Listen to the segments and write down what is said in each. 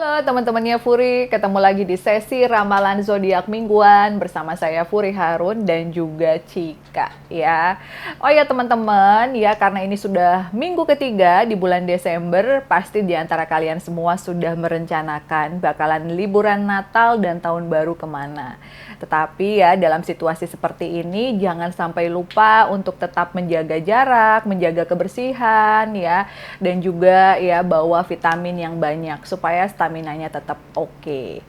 Halo teman-temannya Furi, ketemu lagi di sesi ramalan zodiak mingguan bersama saya Furi Harun dan juga Cika ya. Oh ya teman-teman, ya karena ini sudah minggu ketiga di bulan Desember, pasti di antara kalian semua sudah merencanakan bakalan liburan Natal dan Tahun Baru kemana. Tetapi ya dalam situasi seperti ini jangan sampai lupa untuk tetap menjaga jarak, menjaga kebersihan ya, dan juga ya bawa vitamin yang banyak supaya staminanya tetap oke.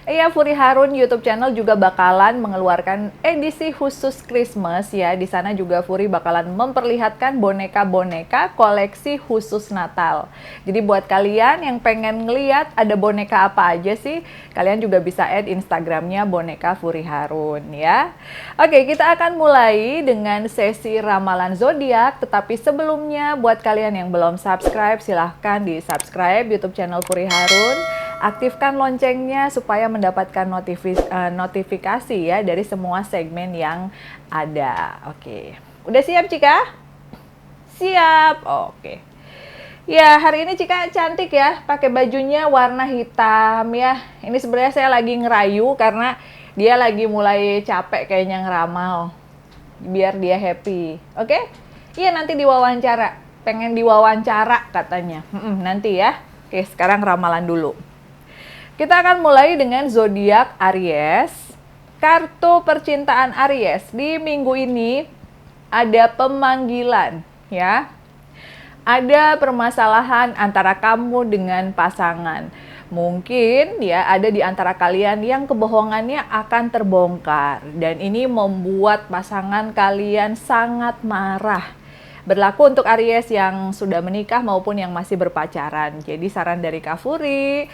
Ya, Furi Harun YouTube channel juga bakalan mengeluarkan edisi khusus Christmas ya. Di sana juga Furi bakalan memperlihatkan boneka-boneka koleksi khusus Natal. Jadi buat kalian yang pengen ngeliat ada boneka apa aja sih, kalian juga bisa add Instagramnya boneka Furi Harun ya. Oke, kita akan mulai dengan sesi ramalan zodiak. Tetapi sebelumnya buat kalian yang belum subscribe, silahkan di subscribe YouTube channel Furi Harun. Aktifkan loncengnya supaya mendapatkan notifikasi ya dari semua segmen yang ada. Oke, udah siap Cika? Siap. Oke. Ya, hari ini Cika cantik ya, pakai bajunya warna hitam ya. Ini sebenarnya saya lagi ngerayu karena dia lagi mulai capek kayaknya ngeramal. Biar dia happy. Oke? Iya, nanti diwawancara. Pengen diwawancara katanya. Nanti ya. Oke, sekarang ramalan dulu. Kita akan mulai dengan zodiak Aries. Kartu percintaan Aries di minggu ini ada pemanggilan ya. Ada permasalahan antara kamu dengan pasangan. Mungkin ya ada di antara kalian yang kebohongannya akan terbongkar dan ini membuat pasangan kalian sangat marah. Berlaku untuk Aries yang sudah menikah maupun yang masih berpacaran. Jadi saran dari Kak Furi,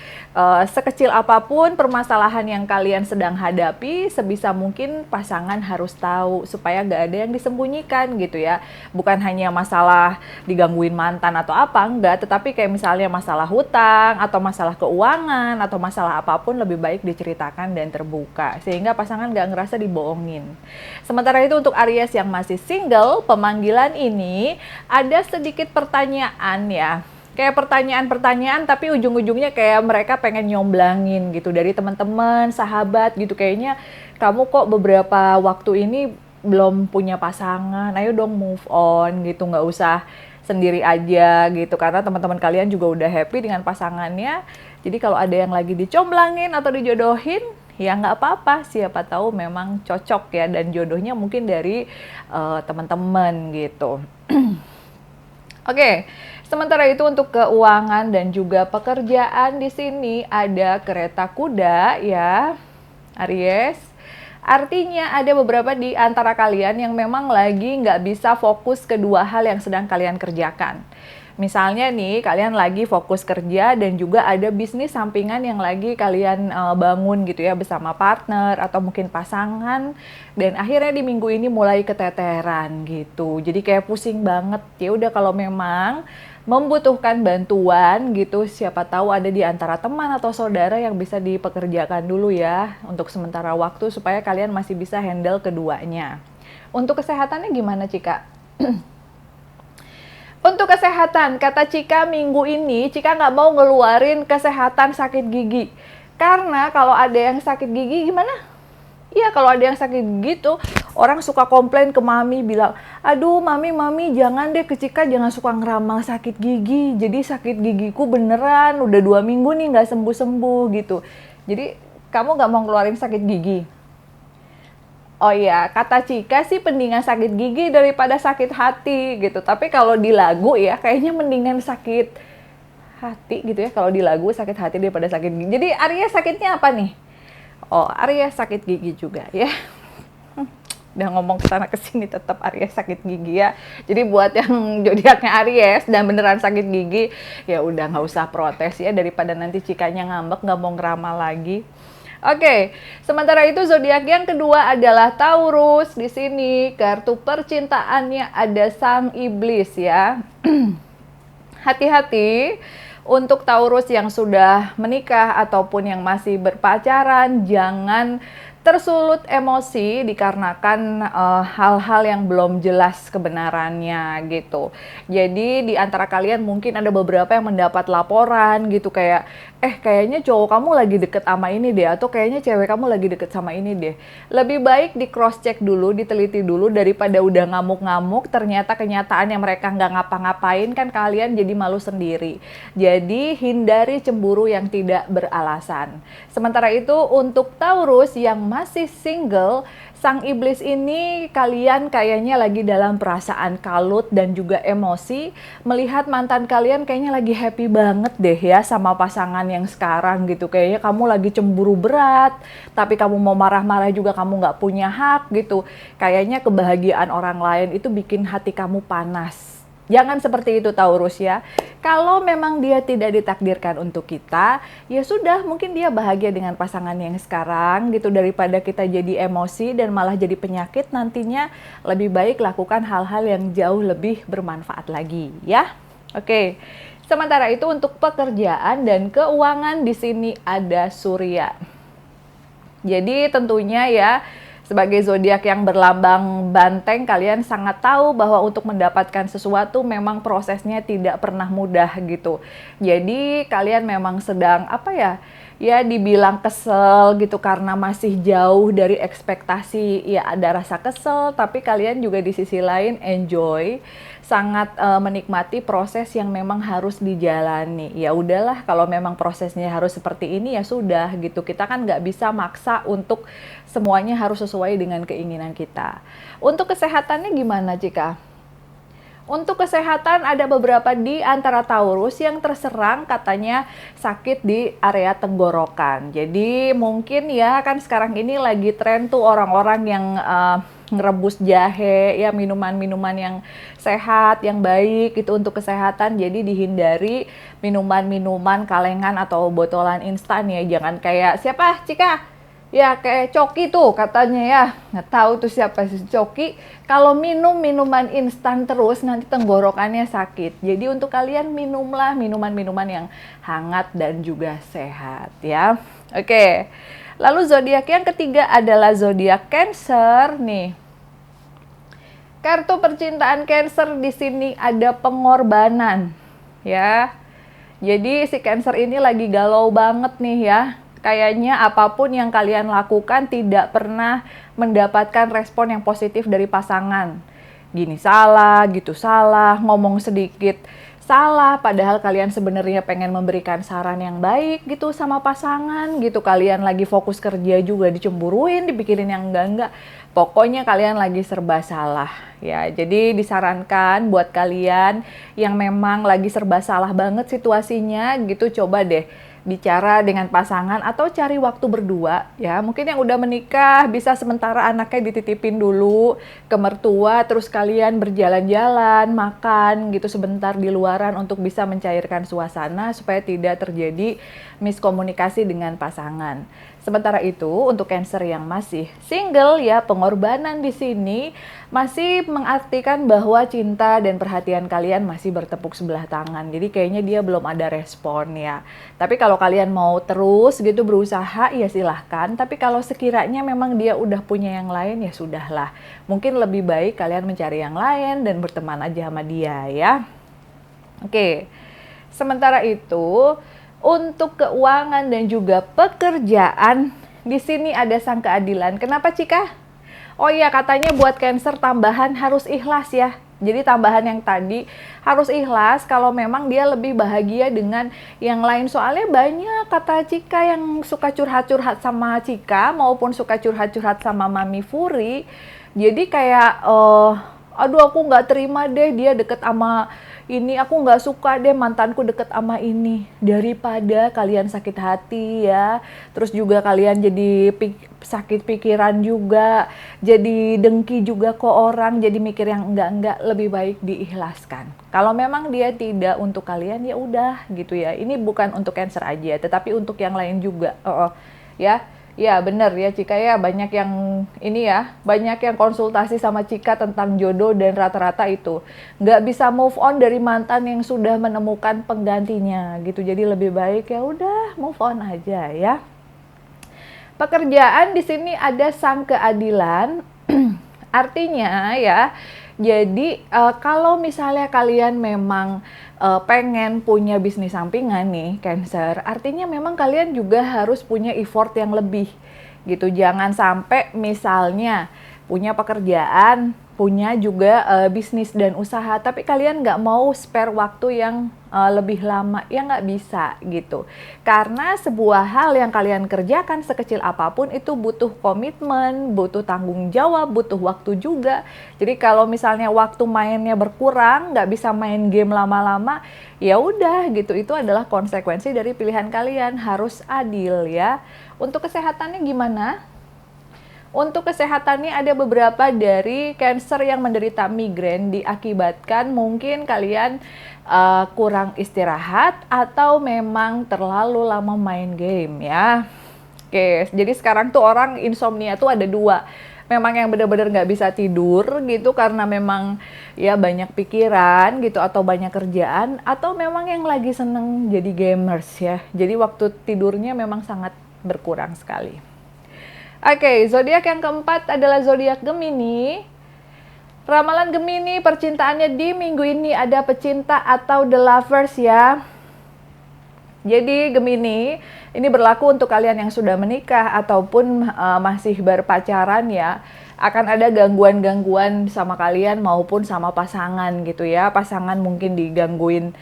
sekecil apapun permasalahan yang kalian sedang hadapi, sebisa mungkin pasangan harus tahu supaya gak ada yang disembunyikan gitu ya. Bukan hanya masalah digangguin mantan atau apa, enggak, tetapi kayak misalnya masalah hutang atau masalah keuangan atau masalah apapun lebih baik diceritakan dan terbuka sehingga pasangan gak ngerasa dibohongin. Sementara itu untuk Aries yang masih single, pemanggilan ini ada sedikit pertanyaan ya. Kayak pertanyaan-pertanyaan tapi ujung-ujungnya kayak mereka pengen nyomblangin gitu dari teman-teman, sahabat gitu. Kayaknya kamu kok beberapa waktu ini belum punya pasangan, ayo dong move on gitu, nggak usah sendiri aja gitu. Karena teman-teman kalian juga udah happy dengan pasangannya. Jadi kalau ada yang lagi dicomblangin atau dijodohin, ya nggak apa-apa, siapa tahu memang cocok ya dan jodohnya mungkin dari teman-teman gitu. Oke, sementara itu untuk keuangan dan juga pekerjaan di sini ada kereta kuda ya, Aries. Artinya ada beberapa di antara kalian yang memang lagi nggak bisa fokus kedua hal yang sedang kalian kerjakan. Misalnya nih, kalian lagi fokus kerja dan juga ada bisnis sampingan yang lagi kalian bangun gitu ya bersama partner atau mungkin pasangan. Dan akhirnya di minggu ini mulai keteteran gitu. Jadi kayak pusing banget. Ya udah kalau memang membutuhkan bantuan gitu, siapa tahu ada di antara teman atau saudara yang bisa dipekerjakan dulu ya untuk sementara waktu supaya kalian masih bisa handle keduanya. Untuk kesehatannya gimana Cika? Untuk kesehatan, kata Cika minggu ini, Cika nggak mau ngeluarin kesehatan sakit gigi. Karena kalau ada yang sakit gigi gimana? Iya, kalau ada yang sakit gigi tuh, orang suka komplain ke mami bilang, aduh mami jangan deh ke Cika, jangan suka ngeramal sakit gigi. Jadi sakit gigiku beneran, udah 2 minggu nih nggak sembuh-sembuh gitu. Jadi kamu nggak mau ngeluarin sakit gigi? Oh iya, kata Cika sih pendingan sakit gigi daripada sakit hati gitu. Tapi kalau di lagu ya kayaknya mendingan sakit hati gitu ya. Kalau di lagu sakit hati daripada sakit gigi. Jadi Aries sakitnya apa nih? Oh, Aries sakit gigi juga ya. Udah ngomong kesana kesini tetap Aries sakit gigi ya. Jadi buat yang zodiaknya Aries dan beneran sakit gigi, ya udah nggak usah protes ya daripada nanti Cikanya ngambek nggak mau ngeramal lagi. Oke, sementara itu zodiak yang kedua adalah Taurus. Di sini kartu percintaannya ada Sang Iblis ya. Hati-hati untuk Taurus yang sudah menikah ataupun yang masih berpacaran, jangan tersulut emosi dikarenakan hal-hal yang belum jelas kebenarannya gitu. Jadi di antara kalian mungkin ada beberapa yang mendapat laporan gitu kayak, kayaknya cowok kamu lagi deket sama ini deh, atau kayaknya cewek kamu lagi deket sama ini deh. Lebih baik di cross check dulu, diteliti dulu daripada udah ngamuk-ngamuk, ternyata kenyataannya mereka nggak ngapa-ngapain, kan kalian jadi malu sendiri. Jadi hindari cemburu yang tidak beralasan. Sementara itu untuk Taurus yang masih single, sang iblis ini kalian kayaknya lagi dalam perasaan kalut dan juga emosi. Melihat mantan kalian kayaknya lagi happy banget deh ya sama pasangan yang sekarang gitu. Kayaknya kamu lagi cemburu berat, tapi kamu mau marah-marah juga kamu nggak punya hak gitu. Kayaknya kebahagiaan orang lain itu bikin hati kamu panas. Jangan seperti itu Taurus ya. Kalau memang dia tidak ditakdirkan untuk kita, ya sudah, mungkin dia bahagia dengan pasangan yang sekarang gitu, daripada kita jadi emosi dan malah jadi penyakit nantinya. Lebih baik lakukan hal-hal yang jauh lebih bermanfaat lagi ya. Oke. Sementara itu untuk pekerjaan dan keuangan di sini ada Surya. Jadi tentunya ya, sebagai zodiak yang berlambang banteng, kalian sangat tahu bahwa untuk mendapatkan sesuatu memang prosesnya tidak pernah mudah gitu. Jadi kalian memang sedang ya dibilang kesel gitu karena masih jauh dari ekspektasi. Ya ada rasa kesel, tapi kalian juga di sisi lain enjoy, sangat menikmati proses yang memang harus dijalani. Ya udahlah, kalau memang prosesnya harus seperti ini ya sudah gitu. Kita kan nggak bisa maksa untuk semuanya harus sesuai dengan keinginan kita. Untuk kesehatannya gimana, Cika? Untuk kesehatan ada beberapa di antara Taurus yang terserang katanya sakit di area tenggorokan. Jadi mungkin ya kan sekarang ini lagi tren tuh orang-orang yang ngerebus jahe, ya minuman-minuman yang sehat, yang baik itu untuk kesehatan. Jadi dihindari minuman-minuman kalengan atau botolan instan ya. Jangan kayak siapa, Cika? Ya kayak Coki tuh katanya ya, nggak tahu tuh siapa sih Coki. Kalau minum minuman instan terus nanti tenggorokannya sakit. Jadi untuk kalian minumlah minuman-minuman yang hangat dan juga sehat ya. Oke. Lalu zodiak yang ketiga adalah zodiak Cancer nih. Kartu percintaan Cancer di sini ada pengorbanan ya. Jadi si Cancer ini lagi galau banget nih ya. Kayaknya apapun yang kalian lakukan tidak pernah mendapatkan respon yang positif dari pasangan. Gini salah, gitu salah, ngomong sedikit salah, padahal kalian sebenarnya pengen memberikan saran yang baik gitu sama pasangan gitu. Kalian lagi fokus kerja juga dicemburuin, dipikirin yang enggak-enggak. Pokoknya kalian lagi serba salah ya. Jadi disarankan buat kalian yang memang lagi serba salah banget situasinya gitu, coba deh bicara dengan pasangan atau cari waktu berdua ya. Mungkin yang udah menikah bisa sementara anaknya dititipin dulu ke mertua, terus kalian berjalan-jalan, makan gitu sebentar di luaran untuk bisa mencairkan suasana supaya tidak terjadi miskomunikasi dengan pasangan. Sementara itu untuk Cancer yang masih single ya, pengorbanan di sini masih mengartikan bahwa cinta dan perhatian kalian masih bertepuk sebelah tangan. Jadi kayaknya dia belum ada respon ya. Tapi kalau kalian mau terus gitu berusaha ya silahkan. Tapi kalau sekiranya memang dia udah punya yang lain ya sudahlah. Mungkin lebih baik kalian mencari yang lain dan berteman aja sama dia ya. Oke. Sementara itu untuk keuangan dan juga pekerjaan, di sini ada sang keadilan. Kenapa, Cika? Oh iya, katanya buat Cancer tambahan harus ikhlas ya. Jadi tambahan yang tadi harus ikhlas kalau memang dia lebih bahagia dengan yang lain. Soalnya banyak kata Cika yang suka curhat-curhat sama Cika maupun suka curhat-curhat sama Mami Furi. Jadi kayak, aduh aku nggak terima deh dia deket sama ini, aku nggak suka deh mantanku deket sama ini. Daripada kalian sakit hati ya, terus juga kalian jadi sakit pikiran juga, jadi dengki juga ke orang, jadi mikir yang enggak-enggak, lebih baik diikhlaskan. Kalau memang dia tidak untuk kalian ya udah gitu ya. Ini bukan untuk Cancer aja, tetapi untuk yang lain juga. Ya. Ya bener ya Cika ya, banyak yang ini ya, banyak yang konsultasi sama Cika tentang jodoh dan rata-rata itu nggak bisa move on dari mantan yang sudah menemukan penggantinya gitu. Jadi lebih baik ya udah move on aja ya. Pekerjaan di sini ada sang keadilan. Artinya ya, jadi kalau misalnya kalian memang pengen punya bisnis sampingan nih, Cancer, artinya memang kalian juga harus punya effort yang lebih gitu. Jangan sampai misalnya punya pekerjaan, punya juga bisnis dan usaha, tapi kalian nggak mau spare waktu yang lebih lama, ya nggak bisa gitu. Karena sebuah hal yang kalian kerjakan sekecil apapun itu butuh komitmen, butuh tanggung jawab, butuh waktu juga. Jadi kalau misalnya waktu mainnya berkurang, nggak bisa main game lama-lama, ya udah gitu. Itu adalah konsekuensi dari pilihan kalian, harus adil ya. Untuk kesehatannya gimana? Untuk kesehatannya ada beberapa dari Cancer yang menderita migrain diakibatkan mungkin kalian kurang istirahat atau memang terlalu lama main game ya. Oke, jadi sekarang tuh orang insomnia tuh ada dua. Memang yang benar-benar nggak bisa tidur gitu karena memang ya banyak pikiran gitu atau banyak kerjaan, atau memang yang lagi seneng jadi gamers ya. Jadi waktu tidurnya memang sangat berkurang sekali. Oke, zodiak yang keempat adalah zodiak Gemini. Ramalan Gemini, percintaannya di minggu ini ada pecinta atau the lovers ya. Jadi Gemini, ini berlaku untuk kalian yang sudah menikah ataupun masih berpacaran ya. Akan ada gangguan-gangguan sama kalian maupun sama pasangan gitu ya. Pasangan mungkin digangguin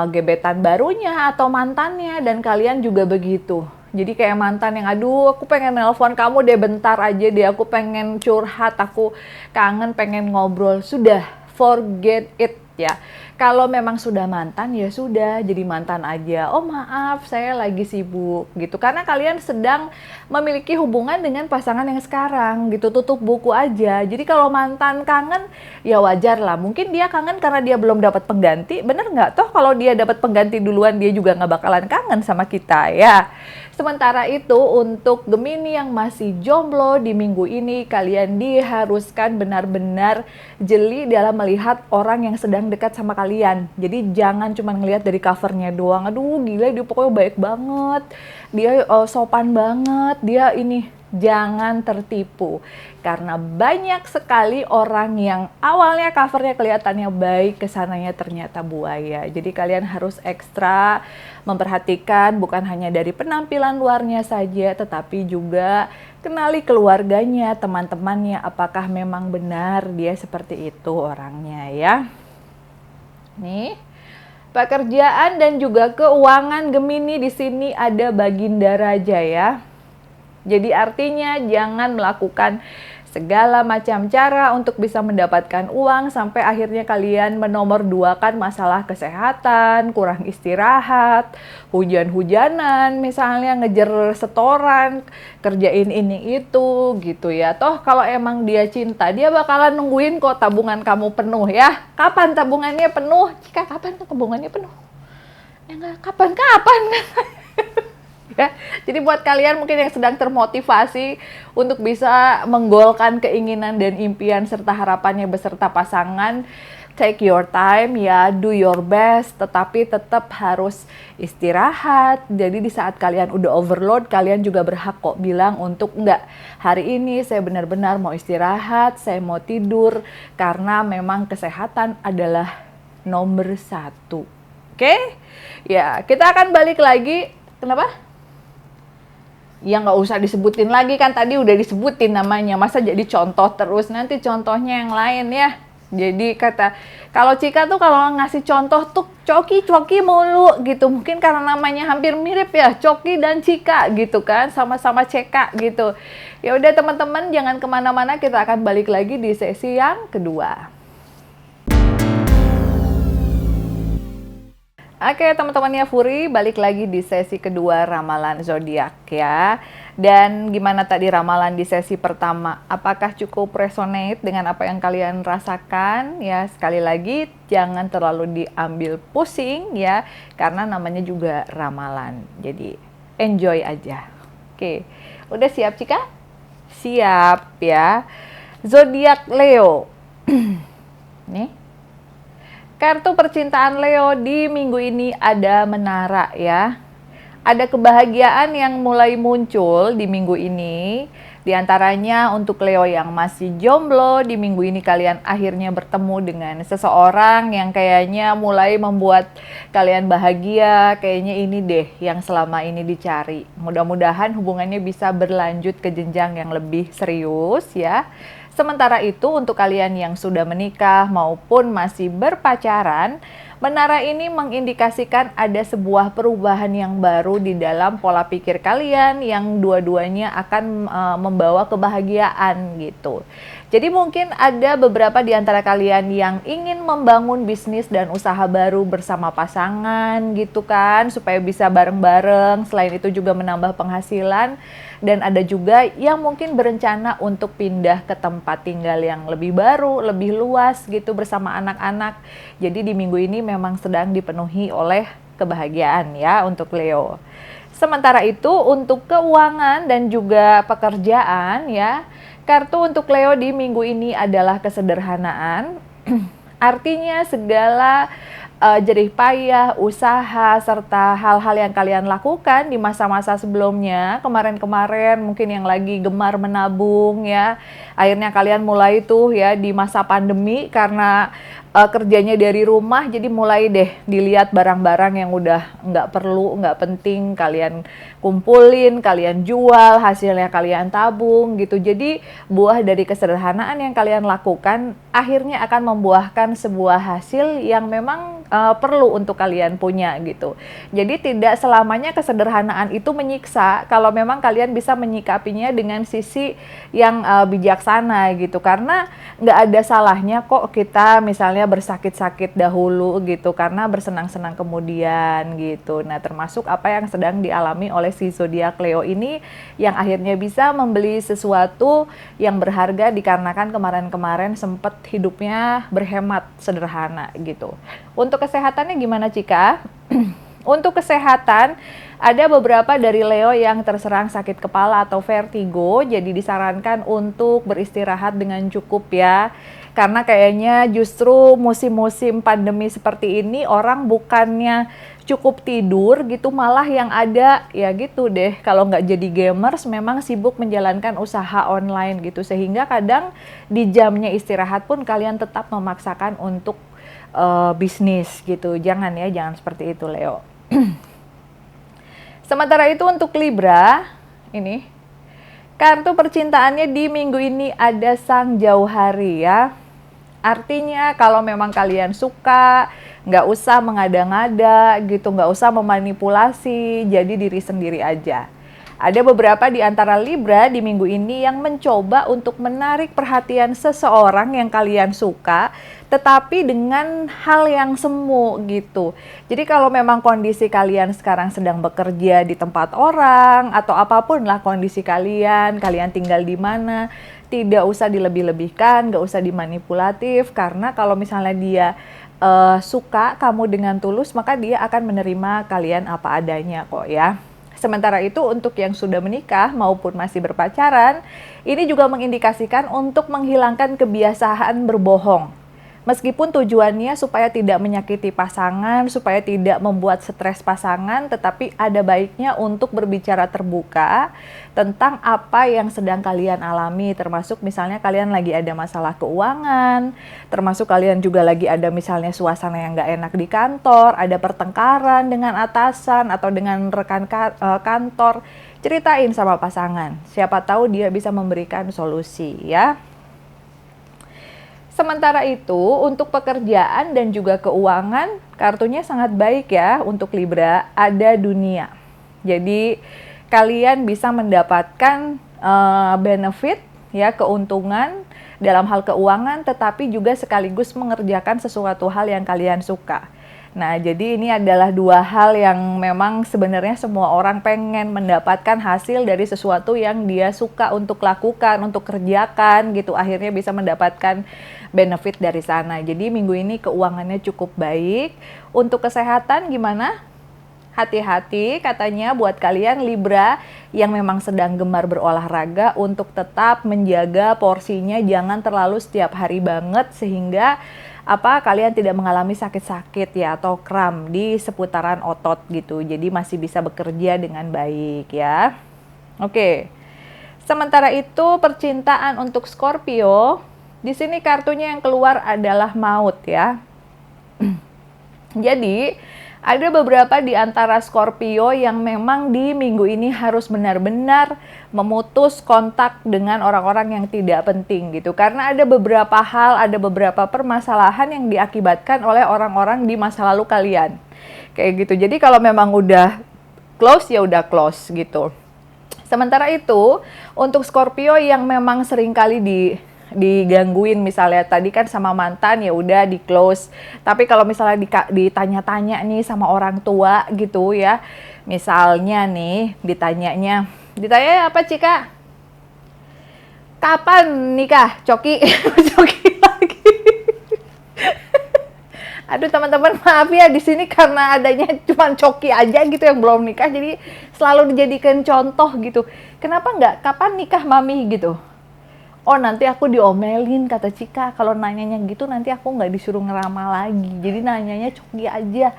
gebetan barunya atau mantannya, dan kalian juga begitu. Jadi kayak mantan yang, aduh aku pengen nelpon kamu deh bentar aja deh, aku pengen curhat, aku kangen pengen ngobrol. Sudah, forget it ya. Kalau memang sudah mantan ya sudah, jadi mantan aja. Oh maaf, saya lagi sibuk gitu. Karena kalian sedang memiliki hubungan dengan pasangan yang sekarang gitu, tutup buku aja. Jadi kalau mantan kangen ya wajar lah. Mungkin dia kangen karena dia belum dapat pengganti. Bener nggak? Toh kalau dia dapat pengganti duluan dia juga nggak bakalan kangen sama kita ya. Sementara itu untuk Gemini yang masih jomblo di minggu ini, kalian diharuskan benar-benar jeli dalam melihat orang yang sedang dekat sama kalian. Jadi jangan cuma ngelihat dari covernya doang. Aduh gila dia pokoknya baik banget, dia sopan banget, dia ini. Jangan tertipu. Karena banyak sekali orang yang awalnya covernya kelihatannya baik, kesananya ternyata buaya. Jadi kalian harus ekstra memperhatikan bukan hanya dari penampilan luarnya saja, tetapi juga kenali keluarganya, teman-temannya, apakah memang benar dia seperti itu orangnya ya. Nih, pekerjaan dan juga keuangan Gemini di sini ada Baginda Raja ya. Jadi artinya jangan melakukan segala macam cara untuk bisa mendapatkan uang sampai akhirnya kalian menomorduakan masalah kesehatan, kurang istirahat, hujan-hujanan, misalnya ngejar setoran, kerjain ini itu gitu ya. Toh kalau emang dia cinta, dia bakalan nungguin kok tabungan kamu penuh ya. Kapan tabungannya penuh? Jika kapan tabungannya penuh? Ya enggak, kapan-kapan kan. Ya, jadi buat kalian mungkin yang sedang termotivasi untuk bisa menggolkan keinginan dan impian serta harapannya beserta pasangan, take your time ya, do your best, tetapi tetap harus istirahat. Jadi di saat kalian udah overload, kalian juga berhak kok bilang untuk enggak, hari ini saya benar-benar mau istirahat, saya mau tidur, karena memang kesehatan adalah nomor 1. Oke? Ya, kita akan balik lagi. Kenapa? Ya nggak usah disebutin lagi, kan tadi udah disebutin namanya, masa jadi contoh terus, nanti contohnya yang lain ya. Jadi kata, kalau Cika tuh kalau ngasih contoh tuh coki mulu gitu, mungkin karena namanya hampir mirip ya, Coki dan Cika gitu kan, sama-sama CK gitu. Ya udah teman-teman, jangan kemana-mana, kita akan balik lagi di sesi yang kedua. Oke teman-temannya Furi, balik lagi di sesi kedua ramalan zodiak ya. Dan gimana tadi ramalan di sesi pertama? Apakah cukup resonate dengan apa yang kalian rasakan? Ya sekali lagi jangan terlalu diambil pusing ya, karena namanya juga ramalan. Jadi enjoy aja. Oke, udah siap Cika? Siap ya. Zodiak Leo. Nih. Kartu percintaan Leo di minggu ini ada menara ya. Ada kebahagiaan yang mulai muncul di minggu ini. Di antaranya untuk Leo yang masih jomblo, di minggu ini kalian akhirnya bertemu dengan seseorang yang kayaknya mulai membuat kalian bahagia. Kayaknya ini deh yang selama ini dicari. Mudah-mudahan hubungannya bisa berlanjut ke jenjang yang lebih serius ya. Sementara itu untuk kalian yang sudah menikah maupun masih berpacaran, menara ini mengindikasikan ada sebuah perubahan yang baru di dalam pola pikir kalian yang dua-duanya akan membawa kebahagiaan gitu. Jadi mungkin ada beberapa di antara kalian yang ingin membangun bisnis dan usaha baru bersama pasangan gitu kan, supaya bisa bareng-bareng, selain itu juga menambah penghasilan. Dan ada juga yang mungkin berencana untuk pindah ke tempat tinggal yang lebih baru, lebih luas gitu bersama anak-anak. Jadi di minggu ini memang sedang dipenuhi oleh kebahagiaan ya untuk Leo. Sementara itu untuk keuangan dan juga pekerjaan ya, kartu untuk Leo di minggu ini adalah kesederhanaan. Artinya segala jerih payah, usaha, serta hal-hal yang kalian lakukan di masa-masa sebelumnya, kemarin-kemarin mungkin yang lagi gemar menabung ya, akhirnya kalian mulai tuh ya di masa pandemi karena kerjanya dari rumah, jadi mulai deh dilihat barang-barang yang udah nggak perlu, nggak penting, kalian kumpulin, kalian jual, hasilnya kalian tabung gitu. Jadi buah dari kesederhanaan yang kalian lakukan akhirnya akan membuahkan sebuah hasil yang memang perlu untuk kalian punya gitu. Jadi tidak selamanya kesederhanaan itu menyiksa kalau memang kalian bisa menyikapinya dengan sisi yang bijaksana gitu. Karena nggak ada salahnya kok kita misalnya bersakit-sakit dahulu gitu karena bersenang-senang kemudian gitu. Nah, termasuk apa yang sedang dialami oleh si zodiak Leo ini yang akhirnya bisa membeli sesuatu yang berharga dikarenakan kemarin-kemarin sempat hidupnya berhemat sederhana gitu. Untuk kesehatannya gimana, Cika? Untuk kesehatan, ada beberapa dari Leo yang terserang sakit kepala atau vertigo, jadi disarankan untuk beristirahat dengan cukup ya. Karena kayaknya justru musim-musim pandemi seperti ini orang bukannya cukup tidur gitu, malah yang ada ya gitu deh. Kalau nggak jadi gamers memang sibuk menjalankan usaha online gitu. Sehingga kadang di jamnya istirahat pun kalian tetap memaksakan untuk bisnis gitu. Jangan ya, jangan seperti itu Leo. Sementara itu untuk Libra, ini kartu percintaannya di minggu ini ada Sang Jauhari ya. Artinya kalau memang kalian suka, nggak usah mengada-ngada gitu, nggak usah memanipulasi, jadi diri sendiri aja. Ada beberapa di antara Libra di minggu ini yang mencoba untuk menarik perhatian seseorang yang kalian suka, tetapi dengan hal yang semu gitu. Jadi kalau memang kondisi kalian sekarang sedang bekerja di tempat orang, atau apapun lah kondisi kalian tinggal di mana, tidak usah dilebih-lebihkan, nggak usah dimanipulatif, karena kalau misalnya dia suka kamu dengan tulus, maka dia akan menerima kalian apa adanya kok ya. Sementara itu untuk yang sudah menikah maupun masih berpacaran, ini juga mengindikasikan untuk menghilangkan kebiasaan berbohong. Meskipun tujuannya supaya tidak menyakiti pasangan, supaya tidak membuat stres pasangan, tetapi ada baiknya untuk berbicara terbuka tentang apa yang sedang kalian alami, termasuk misalnya kalian lagi ada masalah keuangan, termasuk kalian juga lagi ada misalnya suasana yang nggak enak di kantor, ada pertengkaran dengan atasan atau dengan rekan kantor, ceritain sama pasangan. Siapa tahu dia bisa memberikan solusi ya. Sementara itu, untuk pekerjaan dan juga keuangan, kartunya sangat baik ya untuk Libra, ada dunia. Jadi, kalian bisa mendapatkan benefit, ya keuntungan dalam hal keuangan, tetapi juga sekaligus mengerjakan sesuatu hal yang kalian suka. Nah, jadi ini adalah dua hal yang memang sebenarnya semua orang pengen mendapatkan hasil dari sesuatu yang dia suka untuk lakukan, untuk kerjakan gitu. Akhirnya bisa mendapatkan benefit dari sana. Jadi minggu ini keuangannya cukup baik. Untuk kesehatan gimana? Hati-hati katanya buat kalian Libra yang memang sedang gemar berolahraga untuk tetap menjaga porsinya, jangan terlalu setiap hari banget sehingga kalian tidak mengalami sakit-sakit ya atau kram di seputaran otot gitu. Jadi masih bisa bekerja dengan baik ya. Oke. Sementara itu percintaan untuk Scorpio, di sini kartunya yang keluar adalah maut ya. Jadi ada beberapa di antara Scorpio yang memang di minggu ini harus benar-benar memutus kontak dengan orang-orang yang tidak penting gitu. Karena ada beberapa hal, ada beberapa permasalahan yang diakibatkan oleh orang-orang di masa lalu kalian. Kayak gitu. Jadi kalau memang udah close ya udah close gitu. Sementara itu, untuk Scorpio yang memang seringkali digangguin, misalnya tadi kan sama mantan ya udah di close, tapi kalau misalnya ditanya-tanya nih sama orang tua gitu ya, misalnya nih ditanya apa Cika, kapan nikah Coki? Coki lagi. Aduh teman-teman, maaf ya di sini karena adanya cuma Coki aja gitu yang belum nikah, jadi selalu dijadikan contoh gitu. Kenapa nggak kapan nikah mami gitu? Oh nanti aku diomelin kata Cika, kalau nanyanya gitu nanti aku nggak disuruh ngeramal lagi, jadi nanyanya Coki aja.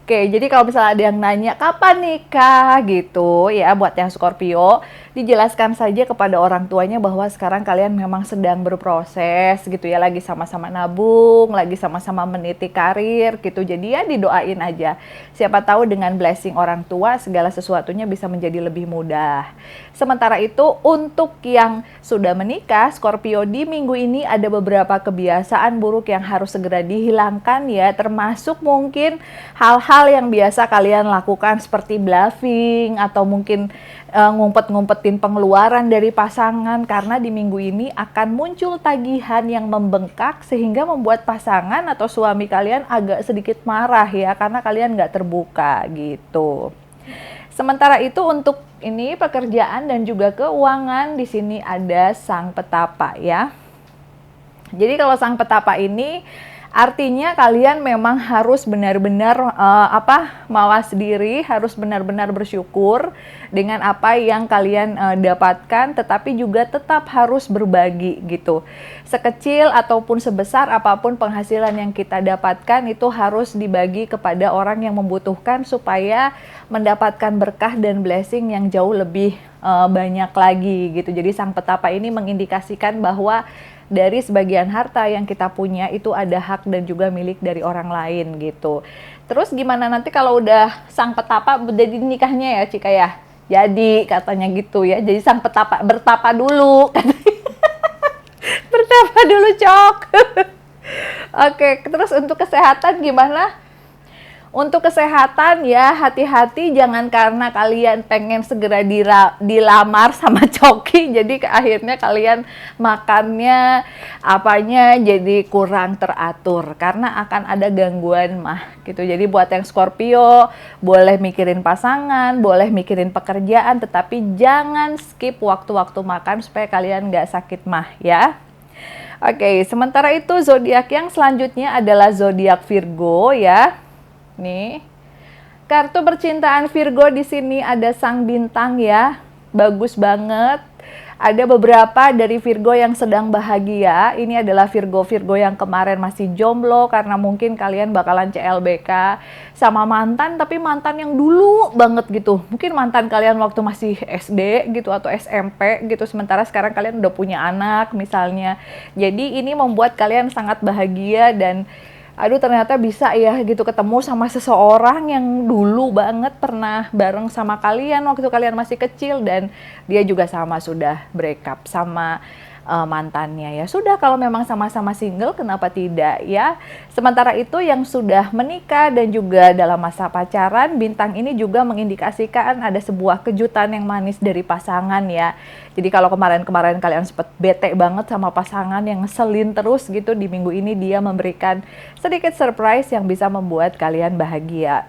Oke, jadi kalau misalnya ada yang nanya kapan nikah gitu ya, buat yang Scorpio, dijelaskan saja kepada orang tuanya bahwa sekarang kalian memang sedang berproses gitu ya, lagi sama-sama nabung, lagi sama-sama meniti karir gitu. Jadi ya didoain aja. Siapa tahu dengan blessing orang tua segala sesuatunya bisa menjadi lebih mudah. Sementara itu untuk yang sudah menikah, Scorpio, di minggu ini ada beberapa kebiasaan buruk yang harus segera dihilangkan ya, termasuk mungkin hal-hal yang biasa kalian lakukan seperti bluffing atau mungkin ngumpet-ngumpetin pengeluaran dari pasangan, karena di minggu ini akan muncul tagihan yang membengkak sehingga membuat pasangan atau suami kalian agak sedikit marah ya, karena kalian nggak terbuka gitu. Sementara itu untuk ini pekerjaan dan juga keuangan, di sini ada sang petapa ya. Jadi kalau sang petapa ini artinya kalian memang harus benar-benar mawas diri, harus benar-benar bersyukur dengan apa yang kalian dapatkan, tetapi juga tetap harus berbagi gitu. Sekecil ataupun sebesar apapun penghasilan yang kita dapatkan itu harus dibagi kepada orang yang membutuhkan supaya mendapatkan berkah dan blessing yang jauh lebih banyak lagi gitu. Jadi sang petapa ini mengindikasikan bahwa dari sebagian harta yang kita punya itu ada hak dan juga milik dari orang lain gitu. Terus gimana nanti kalau udah sang petapa jadi nikahnya ya Cika ya? Jadi katanya gitu ya. Jadi sang petapa bertapa dulu katanya. Bertapa dulu Cok. Oke, terus untuk kesehatan gimana? Untuk kesehatan ya hati-hati, jangan karena kalian pengen segera dilamar sama Coki jadi akhirnya kalian makannya apanya jadi kurang teratur karena akan ada gangguan mah gitu. Jadi buat yang Scorpio boleh mikirin pasangan, boleh mikirin pekerjaan, tetapi jangan skip waktu-waktu makan supaya kalian nggak sakit mah ya. Oke, sementara itu zodiak yang selanjutnya adalah zodiak Virgo ya. Nih, kartu percintaan Virgo di sini ada sang bintang ya, bagus banget. Ada beberapa dari Virgo yang sedang bahagia. Ini adalah Virgo-Virgo yang kemarin masih jomblo karena mungkin kalian bakalan CLBK sama mantan, tapi mantan yang dulu banget gitu. Mungkin mantan kalian waktu masih SD gitu atau SMP gitu, sementara sekarang kalian udah punya anak misalnya. Jadi ini membuat kalian sangat bahagia dan aduh ternyata bisa ya gitu ketemu sama seseorang yang dulu banget pernah bareng sama kalian waktu kalian masih kecil dan dia juga sama sudah break up sama mantannya ya. Sudah, kalau memang sama-sama single kenapa tidak ya. Sementara itu yang sudah menikah dan juga dalam masa pacaran, bintang ini juga mengindikasikan ada sebuah kejutan yang manis dari pasangan ya. Jadi kalau kemarin-kemarin kalian sempat bete banget sama pasangan yang ngeselin terus gitu, di minggu ini dia memberikan sedikit surprise yang bisa membuat kalian bahagia.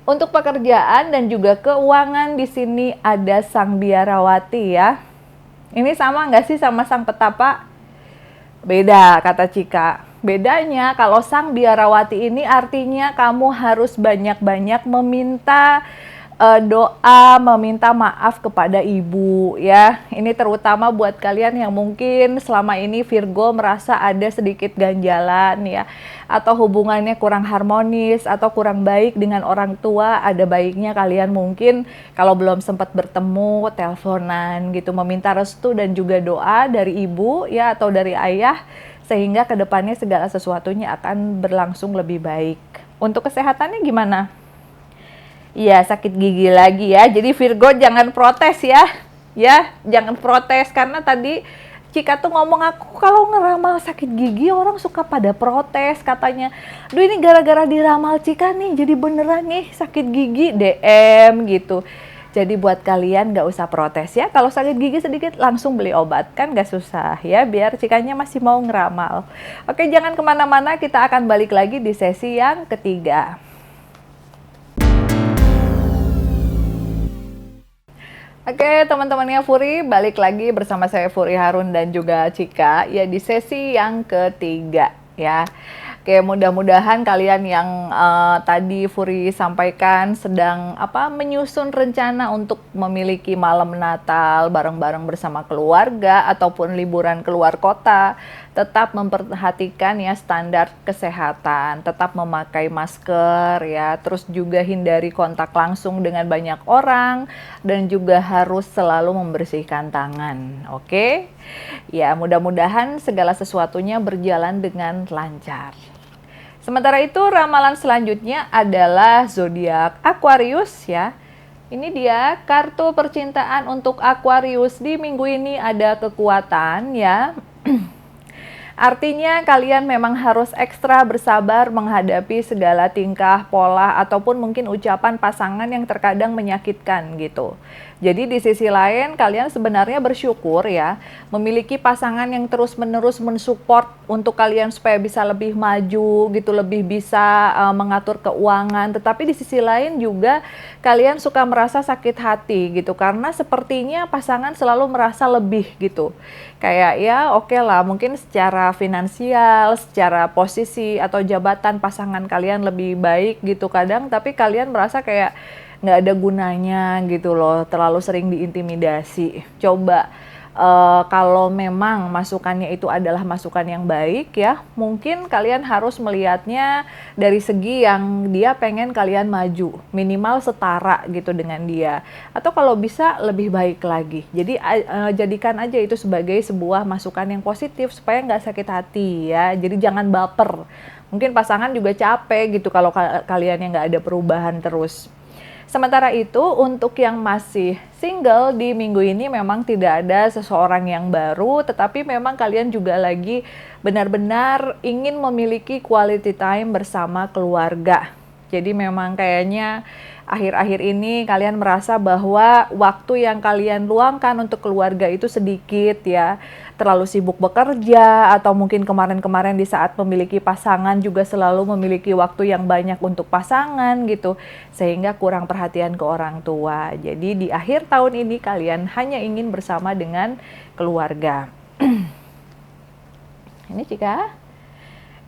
Untuk pekerjaan dan juga keuangan di sini ada sang biarawati ya. Ini sama nggak sih sama sang petapa? Beda kata Cika. Bedanya kalau sang biarawati ini artinya kamu harus banyak-banyak meminta doa meminta maaf kepada ibu ya. Ini terutama buat kalian yang mungkin selama ini Virgo merasa ada sedikit ganjalan ya, atau hubungannya kurang harmonis atau kurang baik dengan orang tua. Ada baiknya kalian mungkin kalau belum sempat bertemu, teleponan gitu, meminta restu dan juga doa dari ibu ya atau dari ayah, sehingga kedepannya segala sesuatunya akan berlangsung lebih baik. Untuk kesehatannya gimana? Iya, sakit gigi lagi ya. Jadi Virgo jangan protes ya. Ya, jangan protes karena tadi Cika tuh ngomong, aku kalau ngeramal sakit gigi orang suka pada protes katanya. Duh, ini gara-gara diramal Cika nih jadi beneran nih sakit gigi, DM gitu. Jadi buat kalian gak usah protes ya. Kalau sakit gigi sedikit langsung beli obat, kan gak susah ya, biar Cikanya masih mau ngeramal. Oke, jangan kemana-mana, kita akan balik lagi di sesi yang ketiga. Oke, teman-temannya Furi, balik lagi bersama saya Furi Harun dan juga Cika ya di sesi yang ketiga ya. Oke, mudah-mudahan kalian yang tadi Furi sampaikan sedang menyusun rencana untuk memiliki malam Natal bareng-bareng bersama keluarga ataupun liburan keluar kota, tetap memperhatikan ya standar kesehatan, tetap memakai masker ya, terus juga hindari kontak langsung dengan banyak orang dan juga harus selalu membersihkan tangan. Oke? Ya, mudah-mudahan segala sesuatunya berjalan dengan lancar. Sementara itu ramalan selanjutnya adalah zodiak Aquarius ya. Ini dia kartu percintaan untuk Aquarius di minggu ini ada kekuatan ya. Artinya kalian memang harus ekstra bersabar menghadapi segala tingkah, pola, ataupun mungkin ucapan pasangan yang terkadang menyakitkan gitu. Jadi di sisi lain kalian sebenarnya bersyukur ya, memiliki pasangan yang terus-menerus mensupport untuk kalian supaya bisa lebih maju gitu, lebih bisa mengatur keuangan. Tetapi di sisi lain juga kalian suka merasa sakit hati gitu, karena sepertinya pasangan selalu merasa lebih gitu. Kayak ya oke lah, mungkin secara finansial, secara posisi atau jabatan pasangan kalian lebih baik gitu kadang, tapi kalian merasa kayak nggak ada gunanya gitu loh, terlalu sering diintimidasi. Coba kalau memang masukannya itu adalah masukan yang baik ya, mungkin kalian harus melihatnya dari segi yang dia pengen kalian maju, minimal setara gitu dengan dia, atau kalau bisa lebih baik lagi. Jadi jadikan aja itu sebagai sebuah masukan yang positif supaya nggak sakit hati ya. Jadi jangan baper. Mungkin pasangan juga capek gitu kalau kalian yang nggak ada perubahan terus. Sementara itu untuk yang masih single di minggu ini memang tidak ada seseorang yang baru, tetapi memang kalian juga lagi benar-benar ingin memiliki quality time bersama keluarga. Jadi memang kayaknya akhir-akhir ini kalian merasa bahwa waktu yang kalian luangkan untuk keluarga itu sedikit ya. Terlalu sibuk bekerja atau mungkin kemarin-kemarin di saat memiliki pasangan juga selalu memiliki waktu yang banyak untuk pasangan gitu. Sehingga kurang perhatian ke orang tua. Jadi di akhir tahun ini kalian hanya ingin bersama dengan keluarga. Ini Cika.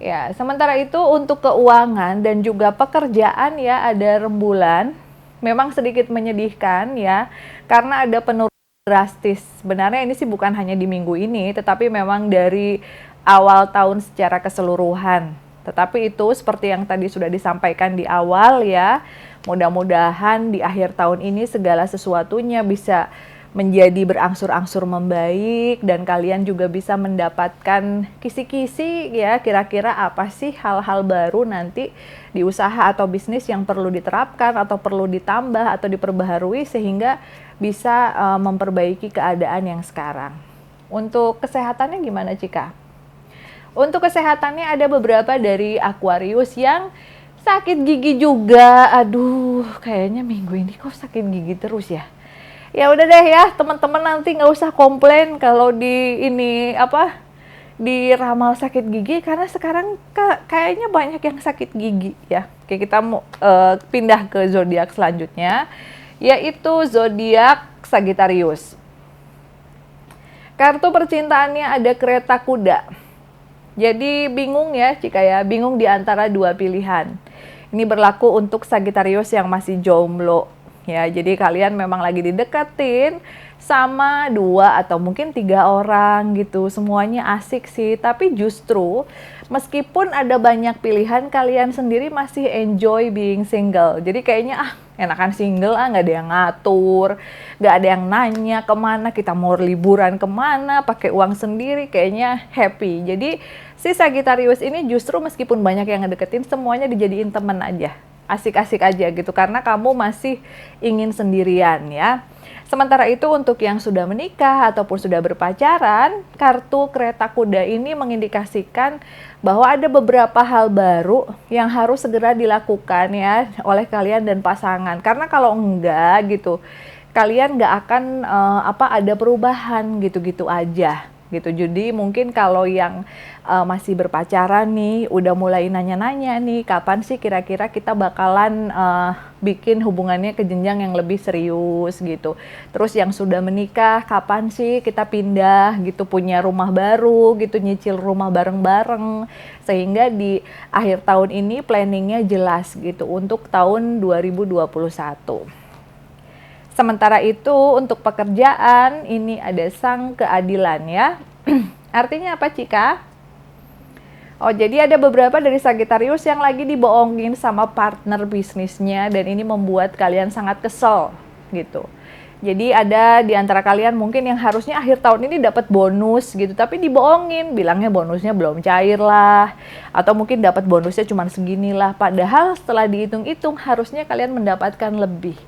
Ya, sementara itu untuk keuangan dan juga pekerjaan ya ada rembulan. Memang sedikit menyedihkan ya, karena ada penurunan drastis. Sebenarnya ini sih bukan hanya di minggu ini, tetapi memang dari awal tahun secara keseluruhan. Tetapi itu seperti yang tadi sudah disampaikan di awal ya, mudah-mudahan di akhir tahun ini segala sesuatunya bisa menjadi berangsur-angsur membaik dan kalian juga bisa mendapatkan kisi-kisi ya, kira-kira apa sih hal-hal baru nanti di usaha atau bisnis yang perlu diterapkan atau perlu ditambah atau diperbaharui sehingga bisa memperbaiki keadaan yang sekarang. Untuk kesehatannya gimana Cika? Untuk kesehatannya ada beberapa dari Aquarius yang sakit gigi juga. Aduh, kayaknya minggu ini kok sakit gigi terus ya. Ya udah deh ya, teman-teman nanti nggak usah komplain kalau di ramal sakit gigi, karena sekarang kayaknya banyak yang sakit gigi ya. Oke, kita mau pindah ke zodiak selanjutnya, yaitu zodiak Sagittarius. Kartu percintaannya ada kereta kuda. Jadi bingung ya Cika ya, bingung di antara dua pilihan. Ini berlaku untuk Sagittarius yang masih jomblo. Ya, jadi kalian memang lagi dideketin sama 2 atau mungkin 3 orang gitu. Semuanya asik sih, tapi justru meskipun ada banyak pilihan, kalian sendiri masih enjoy being single. Jadi kayaknya enakan single, nggak ada yang ngatur, nggak ada yang nanya kemana, kita mau liburan kemana, pakai uang sendiri, kayaknya happy. Jadi si Sagittarius ini justru meskipun banyak yang ngedeketin, semuanya dijadiin temen aja. Asik-asik aja gitu, karena kamu masih ingin sendirian ya. Sementara itu untuk yang sudah menikah ataupun sudah berpacaran, kartu kereta kuda ini mengindikasikan bahwa ada beberapa hal baru yang harus segera dilakukan ya oleh kalian dan pasangan. Karena kalau enggak gitu, kalian nggak akan ada perubahan gitu-gitu aja gitu. Jadi mungkin kalau yang masih berpacaran nih, udah mulai nanya-nanya nih, kapan sih kira-kira kita bakalan bikin hubungannya ke jenjang yang lebih serius gitu. Terus yang sudah menikah, kapan sih kita pindah gitu, punya rumah baru gitu, nyicil rumah bareng-bareng. Sehingga di akhir tahun ini planningnya jelas gitu untuk tahun 2021. Sementara itu untuk pekerjaan ini ada sang keadilan ya. Artinya apa Cika? Oh, jadi ada beberapa dari Sagittarius yang lagi dibohongin sama partner bisnisnya dan ini membuat kalian sangat kesel gitu. Jadi ada di antara kalian mungkin yang harusnya akhir tahun ini dapat bonus gitu, tapi dibohongin, bilangnya bonusnya belum cair lah, atau mungkin dapat bonusnya cuma segini lah. Padahal setelah dihitung-hitung harusnya kalian mendapatkan lebih.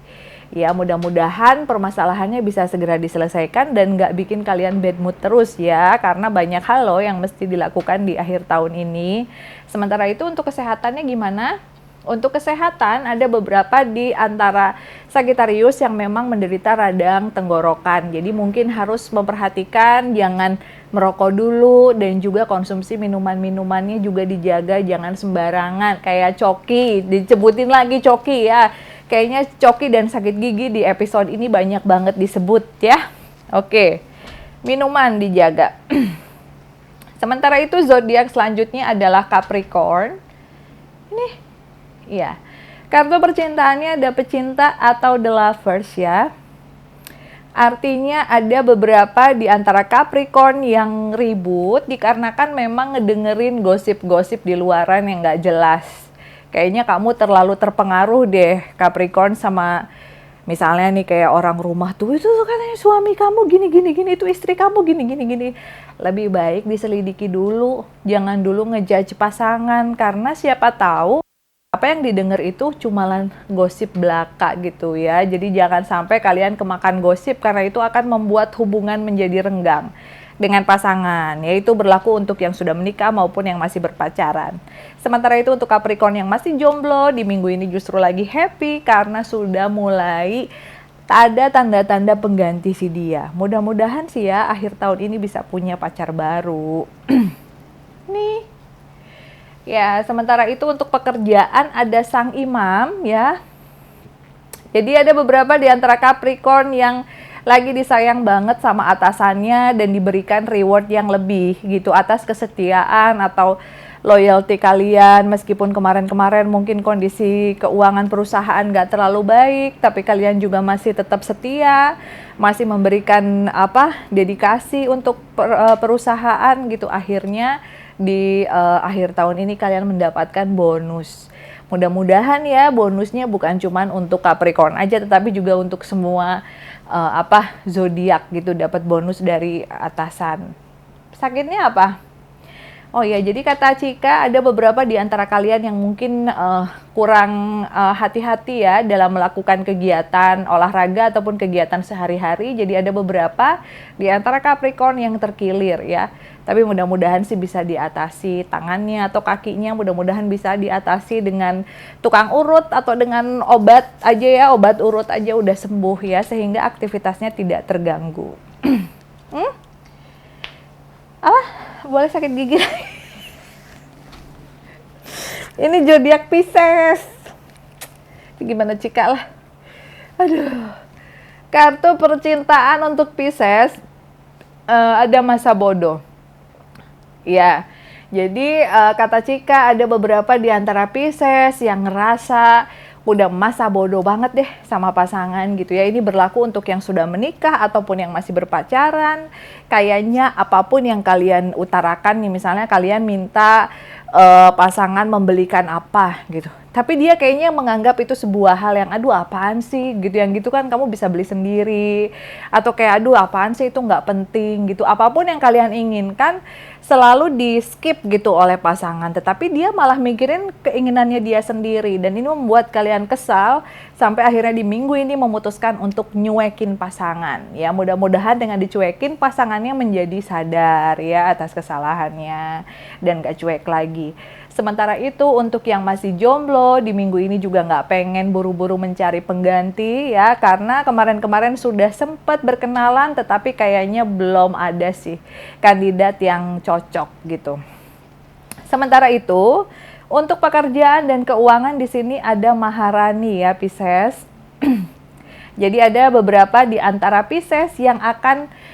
Ya mudah-mudahan permasalahannya bisa segera diselesaikan dan nggak bikin kalian bad mood terus ya, karena banyak hal loh yang mesti dilakukan di akhir tahun ini. Sementara itu untuk kesehatannya gimana? Untuk kesehatan ada beberapa di antara Sagittarius yang memang menderita radang tenggorokan. Jadi mungkin harus memperhatikan jangan merokok dulu dan juga konsumsi minuman-minumannya juga dijaga, jangan sembarangan. Kayak Coki, disebutin lagi Coki ya. Kayaknya Coki dan sakit gigi di episode ini banyak banget disebut ya. Oke, minuman dijaga. Sementara itu zodiak selanjutnya adalah Capricorn. Ini, ya. Kartu percintaannya ada pecinta atau the lovers ya. Artinya ada beberapa di antara Capricorn yang ribut dikarenakan memang ngedengerin gosip-gosip di luaran yang nggak jelas. Kayaknya kamu terlalu terpengaruh deh Capricorn sama misalnya nih kayak orang rumah tuh, itu katanya suami kamu gini, itu istri kamu gini. Lebih baik diselidiki dulu, jangan dulu ngejudge pasangan, karena siapa tahu apa yang didengar itu cuman gosip belaka gitu ya. Jadi jangan sampai kalian kemakan gosip, karena itu akan membuat hubungan menjadi renggang dengan pasangan, yaitu berlaku untuk yang sudah menikah maupun yang masih berpacaran. Sementara itu untuk Capricorn yang masih jomblo, di minggu ini justru lagi happy karena sudah mulai ada tanda-tanda pengganti si dia. Mudah-mudahan sih ya akhir tahun ini bisa punya pacar baru. Nih. Ya, sementara itu untuk pekerjaan ada sang imam ya. Jadi ada beberapa di antara Capricorn yang lagi disayang banget sama atasannya dan diberikan reward yang lebih gitu atas kesetiaan atau loyalty kalian. Meskipun kemarin-kemarin mungkin kondisi keuangan perusahaan gak terlalu baik, tapi kalian juga masih tetap setia, masih memberikan dedikasi untuk perusahaan gitu. Akhirnya di akhir tahun ini kalian mendapatkan bonus. Mudah-mudahan ya bonusnya bukan cuman untuk Capricorn aja, tetapi juga untuk semua zodiak gitu, dapat bonus dari atasan. Sakitnya apa? Oh ya, jadi kata Cika ada beberapa di antara kalian yang mungkin kurang hati-hati ya dalam melakukan kegiatan olahraga ataupun kegiatan sehari-hari. Jadi ada beberapa di antara Capricorn yang terkilir ya. Tapi mudah-mudahan sih bisa diatasi, tangannya atau kakinya mudah-mudahan bisa diatasi dengan tukang urut atau dengan obat aja ya, obat urut aja udah sembuh ya, sehingga aktivitasnya tidak terganggu. Boleh sakit gigi lagi. Ini zodiak Pisces. Gimana Cika lah. Aduh. Kartu percintaan untuk Pisces ada masa bodoh. Ya, jadi kata Cika ada beberapa di antara Pisces yang ngerasa udah masa bodoh banget deh sama pasangan gitu ya. Ini berlaku untuk yang sudah menikah ataupun yang masih berpacaran. Kayaknya apapun yang kalian utarakan nih, misalnya kalian minta pasangan membelikan apa gitu. Tapi dia kayaknya menganggap itu sebuah hal yang aduh apaan sih gitu, yang gitu kan kamu bisa beli sendiri, atau kayak aduh apaan sih itu nggak penting gitu. Apapun yang kalian inginkan selalu di skip gitu oleh pasangan, tetapi dia malah mikirin keinginannya dia sendiri, dan ini membuat kalian kesal sampai akhirnya di minggu ini memutuskan untuk nyuekin pasangan. Ya mudah-mudahan dengan dicuekin pasangannya menjadi sadar ya atas kesalahannya dan gak cuek lagi. Sementara itu untuk yang masih jomblo di minggu ini juga nggak pengen buru-buru mencari pengganti ya, karena kemarin-kemarin sudah sempat berkenalan tetapi kayaknya belum ada sih kandidat yang cocok gitu. Sementara itu untuk pekerjaan dan keuangan di sini ada Maharani ya Pisces. Jadi ada beberapa di antara Pisces yang akan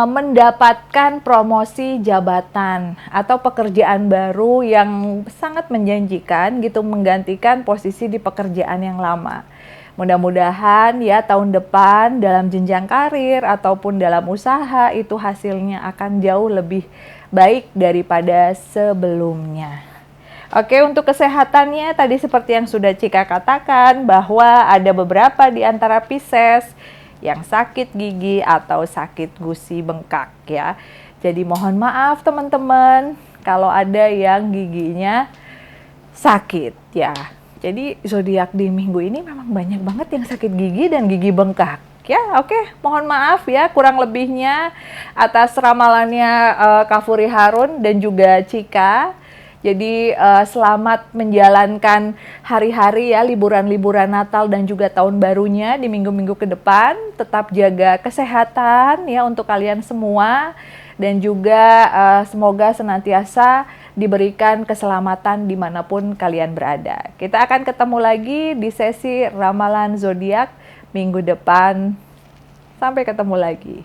mendapatkan promosi jabatan atau pekerjaan baru yang sangat menjanjikan gitu, menggantikan posisi di pekerjaan yang lama. Mudah-mudahan ya tahun depan dalam jenjang karir ataupun dalam usaha itu hasilnya akan jauh lebih baik daripada sebelumnya. Oke, untuk kesehatannya tadi seperti yang sudah Cika katakan bahwa ada beberapa di antara Pisces yang sakit gigi atau sakit gusi bengkak ya. Jadi mohon maaf teman-teman kalau ada yang giginya sakit ya. Jadi zodiak di minggu ini memang banyak banget yang sakit gigi dan gigi bengkak. Ya, oke, mohon maaf ya kurang lebihnya atas ramalannya Kak Furi Harun dan juga Cika. Jadi selamat menjalankan hari-hari ya, liburan-liburan Natal dan juga tahun barunya di minggu-minggu ke depan. Tetap jaga kesehatan ya untuk kalian semua. Dan juga semoga senantiasa diberikan keselamatan dimanapun kalian berada. Kita akan ketemu lagi di sesi Ramalan Zodiak minggu depan. Sampai ketemu lagi.